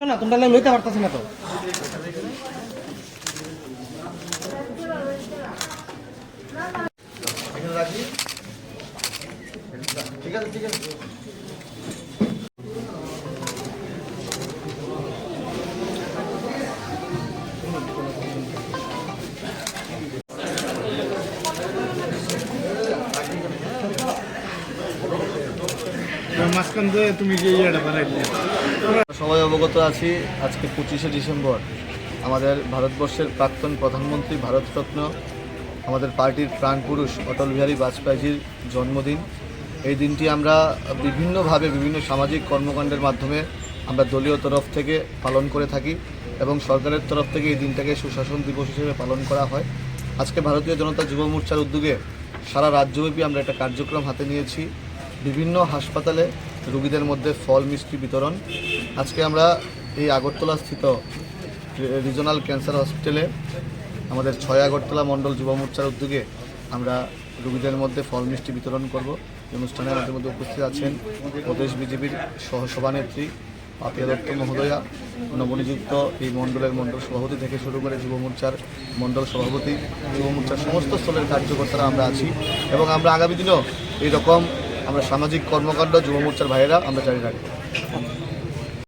না তোমরা লইতে পারতাছ না তো ঠিক আছে ঠিক আছে সবাই অবগত আছি আজকে 25শে ডিসেম্বর আমাদের ভারতবর্ষের প্রাক্তন প্রধানমন্ত্রী ভারতরত্ন আমাদের পার্টির প্রাণপুরুষ অটল বিহারী বাজপেয়ীজির জন্মদিন। এই দিনটি আমরা বিভিন্নভাবে বিভিন্ন সামাজিক কর্মকাণ্ডের মাধ্যমে আমরা দলীয় তরফ থেকে পালন করে থাকি এবং সরকারের তরফ থেকে এই দিনটাকে সুশাসন দিবস হিসেবে পালন করা হয়। আজকে ভারতীয় জনতা যুব মোর্চার উদ্যোগে সারা রাজ্যব্যাপী আমরা একটা কার্যক্রম হাতে নিয়েছি। বিভিন্ন হাসপাতালে রোগীদের মধ্যে ফল মিষ্টি বিতরণ। আজকে আমরা এই আগরতলা স্থিত রিজনাল ক্যান্সার হসপিটালে আমাদের 6 আগরতলা মণ্ডল যুব মোর্চার উদ্যোগে আমরা রোগীদের মধ্যে ফল মিষ্টি বিতরণ করব। এই অনুষ্ঠানে আমাদের মধ্যে উপস্থিত আছেন প্রদেশ বিজেপির সহসভানেত্রী পাপিয়া দত্ত মহোদয়া, নবনিযুক্ত এই মণ্ডলের মণ্ডল সভাপতি থেকে শুরু করে যুব মোর্চার মণ্ডল সভাপতি, যুব মোর্চার সমস্ত স্তরের কার্যকর্তারা আমরা আছি এবং আমরা আগামী দিনেও এইরকম আমরা সামাজিক কর্মকাণ্ড যুব মোর্চার ভাইয়েরা আমরা জারি রাখব।